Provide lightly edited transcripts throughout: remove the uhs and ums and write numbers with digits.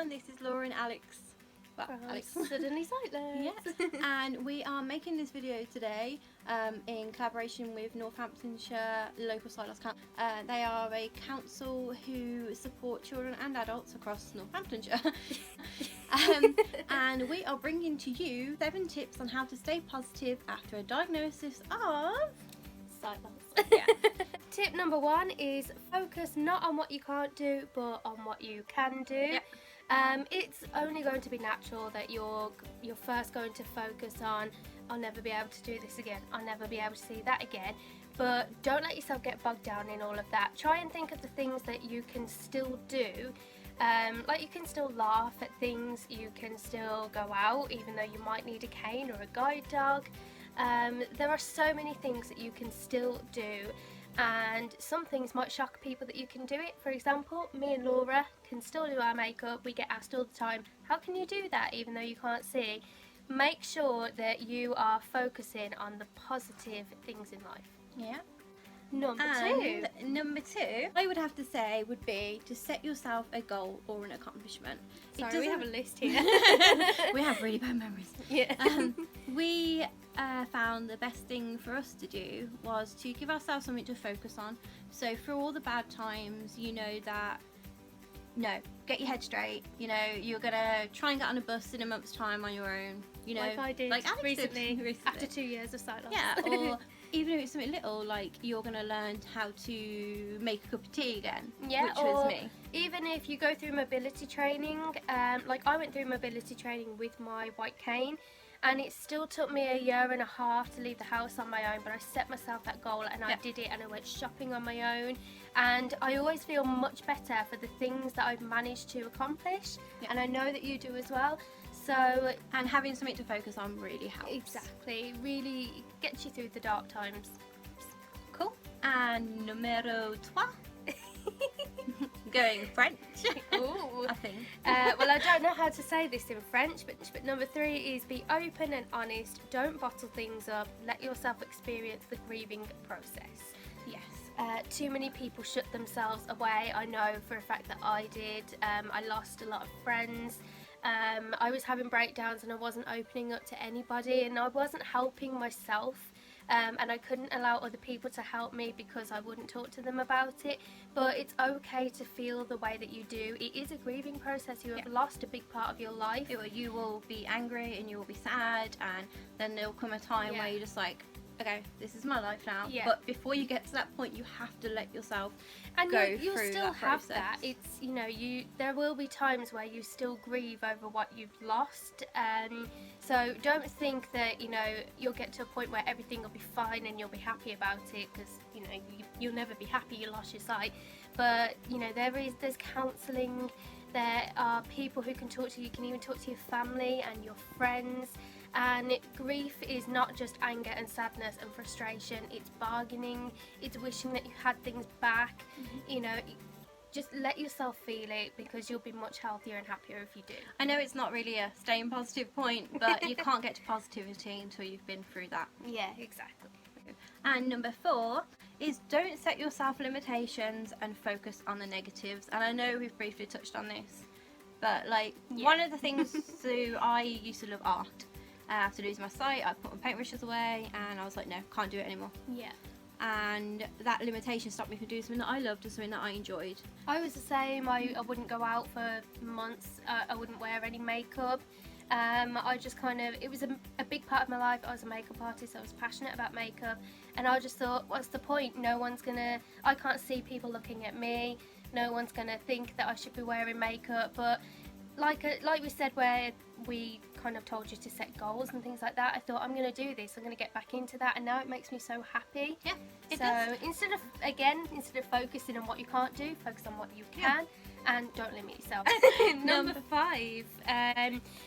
everyone, this is Laura and Alex. Well, Alex. Suddenly Sightless. Yes, and we are making this video today in collaboration with Northamptonshire Local Sight Loss Council. They are a council who support children and adults across Northamptonshire. And we are bringing to you 7 tips on how to stay positive after a diagnosis of Sight loss. Yeah. Tip number 1 is focus not on what you can't do, but on what you can do. Yep. It's only going to be natural that you're first going to focus on, I'll never be able to do this again, I'll never be able to see that again. But don't let yourself get bogged down in all of that. Try and think of the things that you can still do. Like you can still laugh at things, you can still go out even though you might need a cane or a guide dog. There are so many things that you can still do, and some things might shock people that you can do it. For example, me and Laura can still do our makeup. We get asked all the time, how can you do that even though you can't see? Make sure that you are focusing on the positive things in life. Yeah. Number two, I would have to say would be to set yourself a goal or an accomplishment. sorry, we have a list here. We have really bad memories. Yeah. We found the best thing for us to do was to give ourselves something to focus on. So for all the bad times, you know that, no, get your head straight. You know, you're gonna try and get on a bus in a month's time on your own. You know, like I did Alex did recently after 2 years of sight loss. Yeah, or even if it's something little, like you're gonna learn how to make a cup of tea again. Yeah, which was or me. even if you go through mobility training, like I went through mobility training with my white cane, and it still took me 1.5 years to leave the house on my own, but I set myself that goal and I did it, and I went shopping on my own, and I always feel much better for the things that I've managed to accomplish, and I know that you do as well. So, and having something to focus on really helps. exactly, really gets you through the dark times. Cool. And numero 3. Going French. Ooh. I think. Well, I don't know how to say this in French, but number 3 is be open and honest. Don't bottle things up. Let yourself experience the grieving process. Yes. Too many people shut themselves away. I know for a fact that I did. I lost a lot of friends. I was having breakdowns and I wasn't opening up to anybody, and I wasn't helping myself. And I couldn't allow other people to help me because I wouldn't talk to them about it. But it's okay to feel the way that you do. It is a grieving process. You have lost a big part of your life. You will be angry and you will be sad, and then there'll come a time where you're just like, okay, this is my life now. Yeah. But before you get to that point, you have to let yourself and go you'll through still that have process. that. It's, you know, there will be times where you still grieve over what you've lost. So don't think that, you know, you'll get to a point where everything will be fine and you'll be happy about it, because, you know, you'll never be happy you lost your sight. But, you know, there's counselling. There are people who can talk to you. You can even talk to your family and your friends. And grief is not just anger and sadness and frustration. It's bargaining. It's wishing that you had things back. You know, just let yourself feel it, because you'll be much healthier and happier if you do. I know it's not really a staying positive point, but you can't get to positivity until you've been through that. Yeah, exactly. And number 4 is don't set yourself limitations and focus on the negatives. And I know we've briefly touched on this, but like one of the things, so I used to love art. After losing my sight, I put my paintbrushes away and I was like, no, can't do it anymore. Yeah. And that limitation stopped me from doing something that I loved and something that I enjoyed. I was the same. I wouldn't go out for months. I wouldn't wear any makeup. I just kind of, it was a big part of my life. I was a makeup artist. I was passionate about makeup, and I just thought, what's the point? I can't see people looking at me. No one's gonna think that I should be wearing makeup. But like we said, where we kind of told you to set goals and things like that, I thought, I'm going to do this, I'm going to get back into that, and now it makes me so happy. Yeah, it so does. instead of focusing on what you can't do, focus on what you can, and don't limit yourself. Number 5,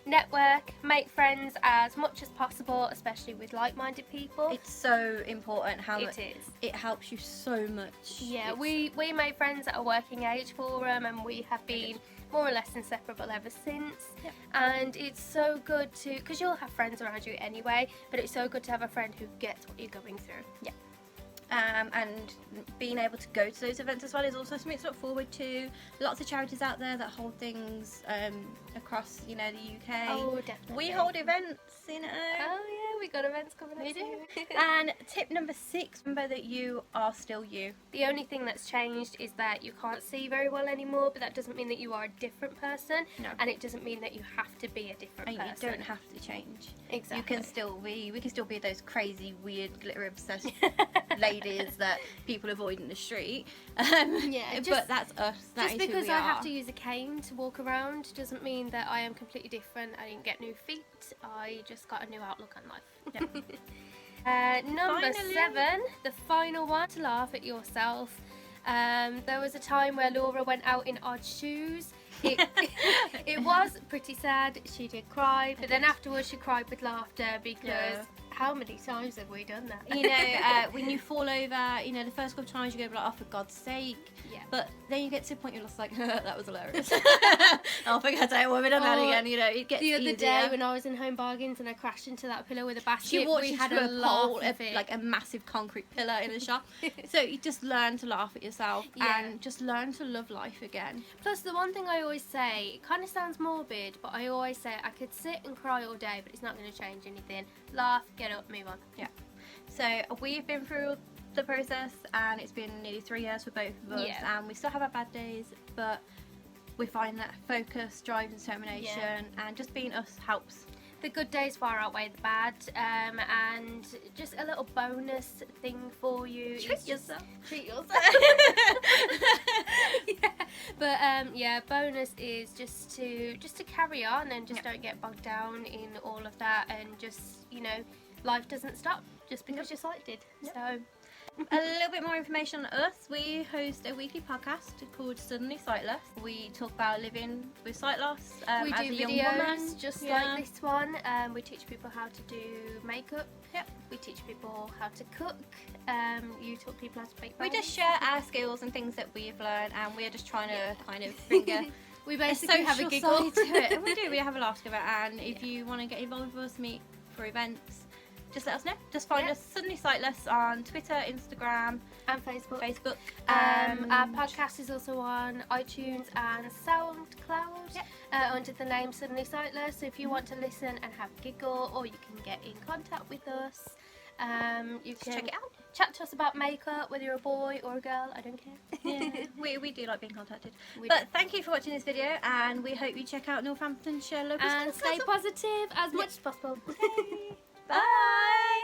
network, make friends as much as possible, especially with like-minded people. It's so important how It is. It helps you so much. Yeah, we made friends at a working age forum, and we have been more or less inseparable ever since. Yep. And it's so good to, because you'll have friends around you anyway, but it's so good to have a friend who gets what you're going through. Yeah. and being able to go to those events as well is also something to look forward to. Lots of charities out there that hold things across, you know, the UK. Oh, definitely. We hold events, you know. Oh yeah, we got events coming up. We do. soon. And tip number 6, remember that you are still you. The only thing that's changed is that you can't see very well anymore, but that doesn't mean that you are a different person. No. And it doesn't mean that you have to be a different And person. you don't have to change. Exactly. You can still be, we can still be those crazy, weird, glitter obsessed ladies that people avoid in the street. Yeah, but that's us. That Just is who because we I are. have to use a cane to walk around doesn't mean that I am completely different. I didn't get new feet. I just got a new outlook on life. Number Finally. 7, the final one, to laugh at yourself. There was a time where Laura went out in odd shoes. It was pretty sad. She did cry, but then afterwards she cried with laughter because how many times have we done that? You know, when you fall over, you know, the first couple of times you go like, oh, for God's sake. Yeah. But then you get to the point you're just like, that was hilarious. Oh, for God's sake, we've done that Oh, again. You know, it gets The other easier. day when I was in Home Bargains and I crashed into that pillar with a basket, She walked we into had a a laugh pole, of it. like a massive concrete pillar in the shop. So you just learn to laugh at yourself Yeah. and just learn to love life again. Plus, the one thing I always say, it kind of sounds morbid, but I always say I could sit and cry all day, but it's not going to change anything. Laugh, get up, move on. Yeah. So we've been through the process, and it's been nearly 3 years for both of us, Yeah. and we still have our bad days, but we find that focus, drive, and determination, and just being us helps. The good days far outweigh the bad, and just a little bonus thing for you. Treat is just- yourself. Treat yourself. Yeah. But yeah, bonus is just to carry on and just don't get bogged down in all of that, and just, you know, life doesn't stop just because your sight did. Yep. So A little bit more information on us. We host a weekly podcast called Suddenly Sightless. We talk about living with sight loss we as do a young videos woman. just Yeah. like this one. We teach people how to do makeup. Yep. We teach people how to cook. You taught people how to bake. We just brownies. share our skills and things that we've learned, and we're just trying to kind of bring We a basically have a social giggle. side to it. And we do. We have a laugh together. And if you want to get involved with us, meet for events, just let us know. Just find Yeah. us Suddenly Sightless on Twitter, Instagram, And Facebook. Facebook. Our podcast is also on iTunes and SoundCloud Yep. under the name Suddenly Sightless. So if you want to listen and have a giggle, or you can get in contact with us, you Just can check it out. chat to us about makeup, whether you're a boy or a girl. I don't care. Yeah, we do like being contacted. We But thank you for watching this video, and we hope you check out Northamptonshire local and schools. stay positive as much as possible. Bye.